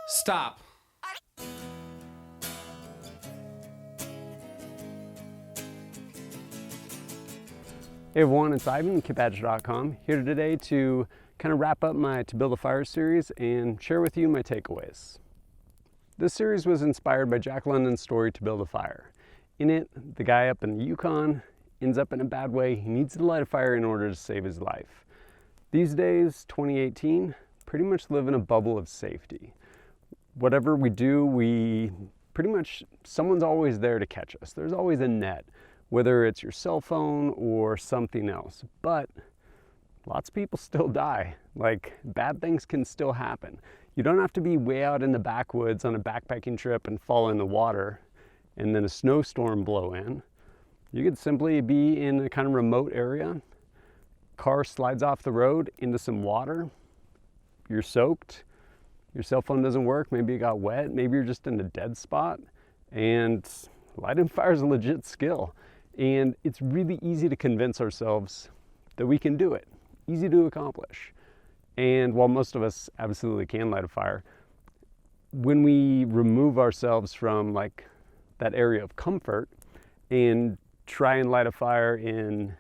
Stop. Hey everyone, it's Ivan, KitBadger.com, here today to kind of wrap up my To Build a Fire series and share with you my takeaways. This series was inspired by Jack London's story To Build a Fire. In it, the guy up in the Yukon ends up in a bad way. He needs to light a fire in order to save his life. These days, 2018, pretty much live in a bubble of safety. Whatever we do, someone's always there to catch us. There's always a net, whether it's your cell phone or something else. But lots of people still die. Like, bad things can still happen. You don't have to be way out in the backwoods on a backpacking trip and fall in the water and then a snowstorm blow in. You could simply be in a kind of remote area. Car slides off the road into some water. You're soaked. Your cell phone doesn't work. Maybe it got wet. Maybe you're just in a dead spot. And lighting fire is a legit skill. And it's really easy to convince ourselves that we can do it. Easy to accomplish. And while most of us absolutely can light a fire, when we remove ourselves from like that area of comfort and try and light a fire in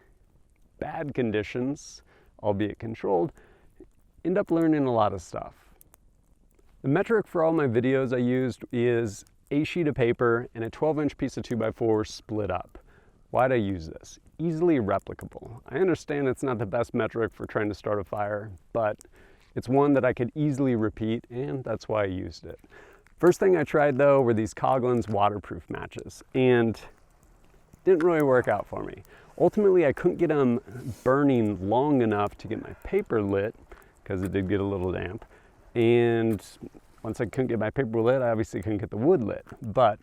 bad conditions, albeit controlled, end up learning a lot of stuff. The metric for all my videos I used is a sheet of paper and a 12-inch piece of 2x4 split up. Why'd I use this? Easily replicable. I understand it's not the best metric for trying to start a fire, but it's one that I could easily repeat, and that's why I used it. First thing I tried though were these Coghlan's waterproof matches, and didn't really work out for me. Ultimately, I couldn't get them burning long enough to get my paper lit, because it did get a little damp. And once I couldn't get my paper lit, I obviously couldn't get the wood lit. But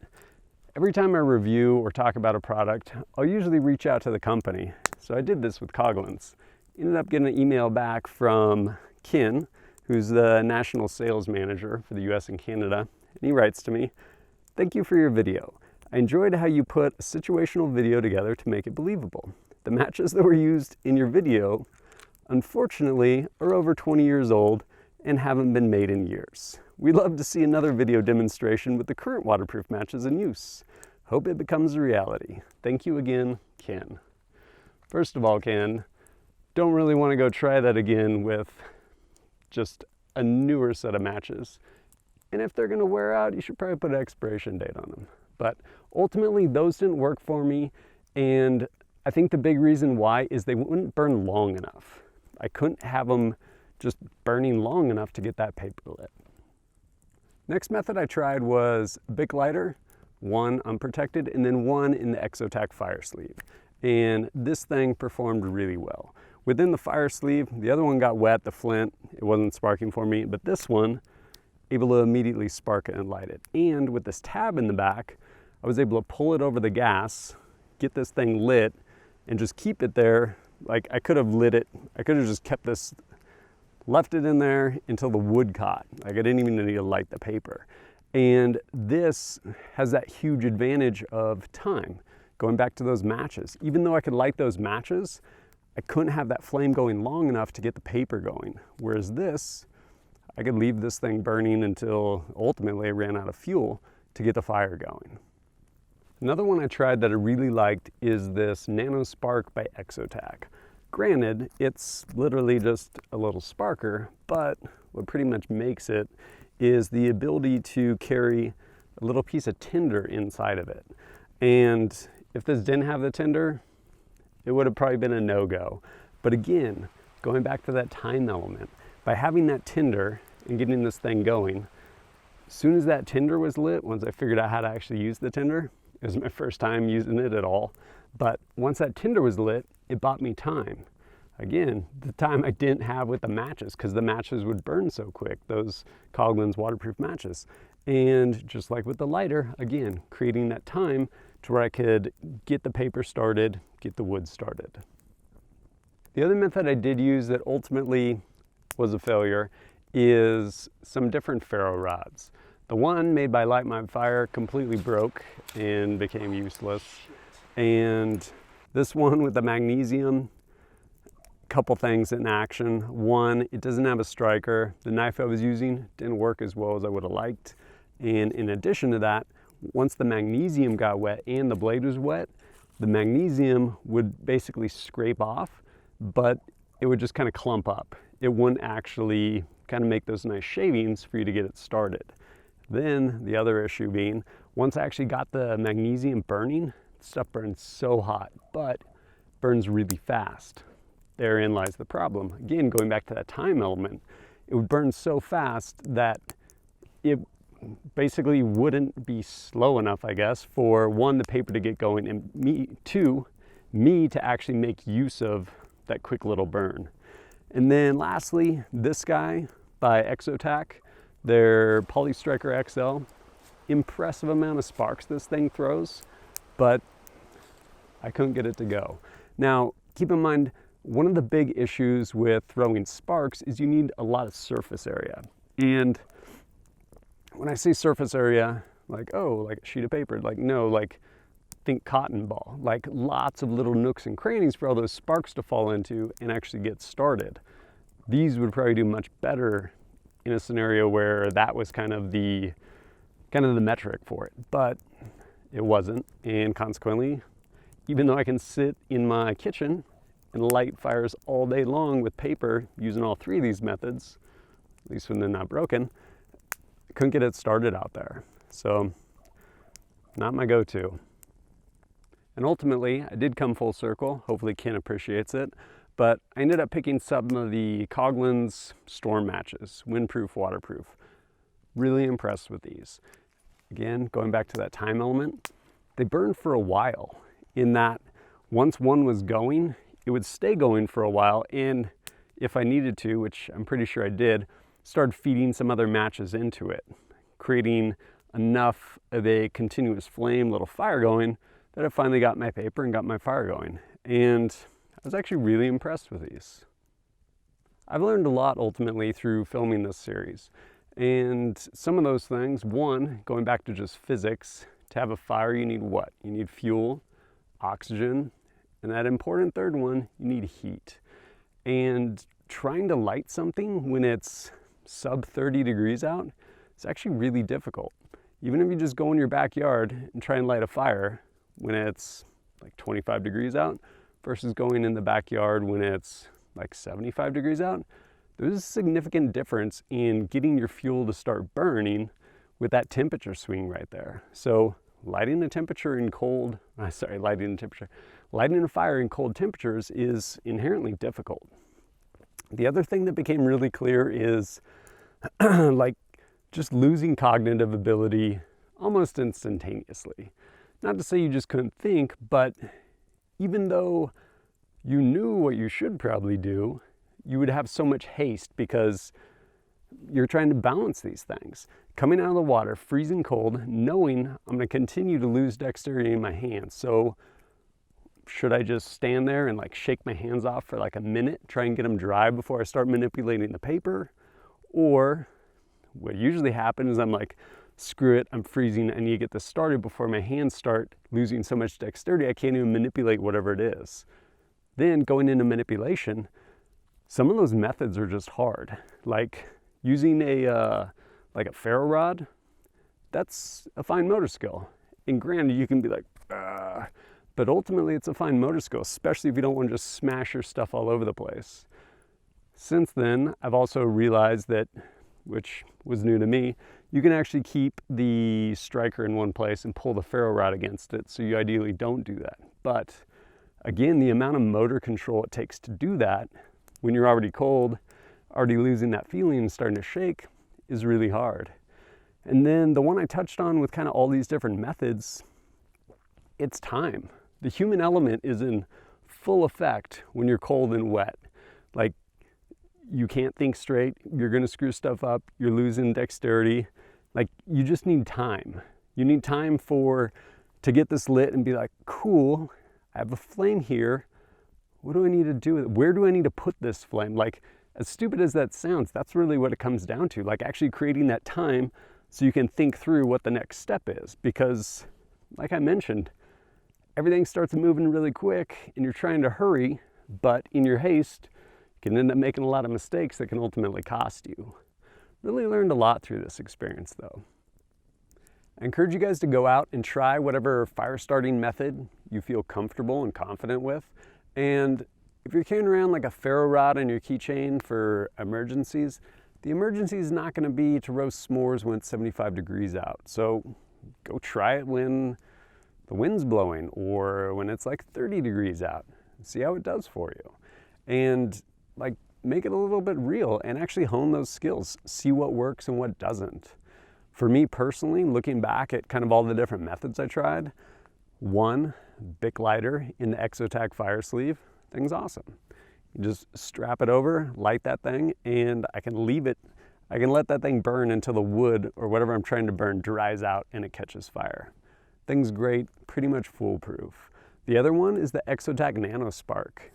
every time I review or talk about a product, I'll usually reach out to the company. So I did this with Coghlan's. Ended up getting an email back from Ken, who's the national sales manager for the US and Canada. And he writes to me, "Thank you for your video. I enjoyed how you put a situational video together to make it believable. The matches that were used in your video, unfortunately, are over 20 years old and haven't been made in years. We'd love to see another video demonstration with the current waterproof matches in use. Hope it becomes a reality. Thank you again, Ken." First of all, Ken, don't really want to go try that again with just a newer set of matches. And if they're going to wear out, you should probably put an expiration date on them. But ultimately, those didn't work for me. And I think the big reason why is they wouldn't burn long enough. I couldn't have them just burning long enough to get that paper lit. Next method I tried was Bic Lighter, one unprotected, and then one in the Exotac FireSLEEVE. And this thing performed really well. Within the FireSLEEVE, the other one got wet, the flint, it wasn't sparking for me, but this one, able to immediately spark it and light it. And with this tab in the back, I was able to pull it over the gas, get this thing lit, and just keep it there. Like, I could have lit it, I could have just kept this, left it in there until the wood caught. Like, I didn't even need to light the paper. And this has that huge advantage of time. Going back to those matches. Even though I could light those matches, I couldn't have that flame going long enough to get the paper going. Whereas this, I could leave this thing burning until ultimately I ran out of fuel to get the fire going. Another one I tried that I really liked is this nanoSPARK by Exotac. Granted, it's literally just a little sparker, but what pretty much makes it is the ability to carry a little piece of tinder inside of it. And if this didn't have the tinder, it would have probably been a no-go. But again, going back to that time element, by having that tinder and getting this thing going, as soon as that tinder was lit, once I figured out how to actually use the tinder, it was my first time using it at all. But once that tinder was lit, it bought me time. Again, the time I didn't have with the matches, because the matches would burn so quick, those Coghlan's waterproof matches. And just like with the lighter, again, creating that time to where I could get the paper started, get the wood started. The other method I did use that ultimately was a failure is some different ferro rods. The one made by Light My Fire completely broke and became useless. And this one with the magnesium couple things in action. One, it doesn't have a striker. The knife I was using didn't work as well as I would have liked. And in addition to that, once the magnesium got wet and the blade was wet, the magnesium would basically scrape off, but it would just kind of clump up. It wouldn't actually kind of make those nice shavings for you to get it started. Then the other issue being, once I actually got the magnesium burning, stuff burns so hot, but burns really fast. Therein lies the problem. Again, going back to that time element, it would burn so fast that it basically wouldn't be slow enough, I guess, for one, the paper to get going, and me to actually make use of that quick little burn. And then lastly, this guy by Exotac, their polySTRIKER XL. Impressive amount of sparks this thing throws, but I couldn't get it to go. Now, keep in mind, one of the big issues with throwing sparks is you need a lot of surface area. And when I say surface area, like, oh, like a sheet of paper, like, no, like, think cotton ball, like lots of little nooks and crannies for all those sparks to fall into and actually get started. These would probably do much better in a scenario where that was kind of the metric for it, but it wasn't. And consequently, even though I can sit in my kitchen and light fires all day long with paper using all three of these methods, at least when they're not broken, couldn't get it started out there. So not my go-to. And ultimately, I did come full circle. Hopefully Ken appreciates it. But I ended up picking some of the Coghlan's storm matches, windproof, waterproof. Really impressed with these. Again, going back to that time element, they burned for a while in that once one was going, it would stay going for a while. And if I needed to, which I'm pretty sure I did, started feeding some other matches into it, creating enough of a continuous flame, little fire going, that I finally got my paper and got my fire going. And I was actually really impressed with these. I've learned a lot ultimately through filming this series. And some of those things, one, going back to just physics, to have a fire you need what? You need fuel, oxygen, and that important third one, you need heat. And trying to light something when it's sub 30 degrees out, it's actually really difficult. Even if you just go in your backyard and try and light a fire when it's like 25 degrees out versus going in the backyard when it's like 75 degrees out, there's a significant difference in getting your fuel to start burning with that temperature swing right there. So lighting a fire in cold temperatures is inherently difficult. The other thing that became really clear is like just losing cognitive ability almost instantaneously. Not to say you just couldn't think, but even though you knew what you should probably do, you would have so much haste because you're trying to balance these things. Coming out of the water, freezing cold, knowing I'm going to continue to lose dexterity in my hands. So should I just stand there and like shake my hands off for like a minute, try and get them dry before I start manipulating the paper? Or what usually happens is I'm like, screw it, I'm freezing, I need to get this started before my hands start losing so much dexterity I can't even manipulate whatever it is. Then going into manipulation, some of those methods are just hard. Like using a ferro rod, that's a fine motor skill. And granted, you can be like, but ultimately it's a fine motor skill, especially if you don't want to just smash your stuff all over the place. Since then, I've also realized that, which was new to me, you can actually keep the striker in one place and pull the ferro rod against it, so you ideally don't do that. But again, the amount of motor control it takes to do that when you're already cold, already losing that feeling and starting to shake is really hard. And then the one I touched on with kind of all these different methods, it's time. The human element is in full effect when you're cold and wet. Like, you can't think straight, you're gonna screw stuff up, you're losing dexterity. Like, you just need time. You need time to get this lit and be like, cool, I have a flame here. What do I need to do with it? Where do I need to put this flame? Like, as stupid as that sounds, that's really what it comes down to. Like, actually creating that time so you can think through what the next step is. Because, like I mentioned, everything starts moving really quick and you're trying to hurry, but in your haste, can end up making a lot of mistakes that can ultimately cost you. Really learned a lot through this experience though. I encourage you guys to go out and try whatever fire starting method you feel comfortable and confident with. And if you're carrying around like a ferro rod on your keychain for emergencies, the emergency is not going to be to roast s'mores when it's 75 degrees out. So go try it when the wind's blowing or when it's like 30 degrees out. See how it does for you. And like make it a little bit real and actually hone those skills. See what works and what doesn't. For me personally, looking back at kind of all the different methods I tried, one, Bic Lighter in the Exotac fireSLEEVE, thing's awesome. You just strap it over, light that thing, and I can leave it. I can let that thing burn until the wood or whatever I'm trying to burn dries out and it catches fire. Thing's great, pretty much foolproof. The other one is the Exotac nanoSPARK.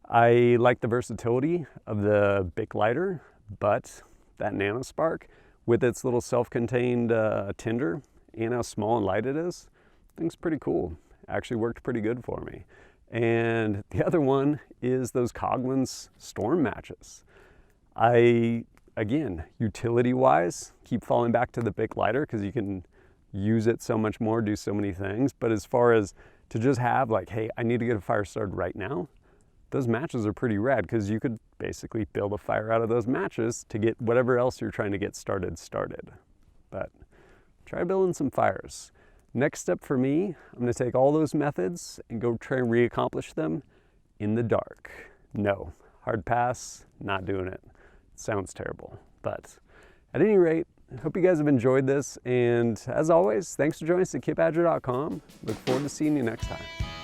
I like the versatility of the Bic Lighter, but that nanoSPARK with its little self-contained tinder and how small and light it is, thing's pretty cool. Actually worked pretty good for me. And the other one is those Coghlan's storm matches. Again, utility-wise, keep falling back to the Bic Lighter because you can use it so much more, do so many things. But as far as to just have like, hey, I need to get a fire started right now, those matches are pretty rad because you could basically build a fire out of those matches to get whatever else you're trying to get started. But try building some fires. Next step for me, I'm going to take all those methods and go try and re-accomplish them in the dark. No, hard pass, not doing it. Sounds terrible. But at any rate, I hope you guys have enjoyed this. And as always, thanks for joining us at KitBadger.com. Look forward to seeing you next time.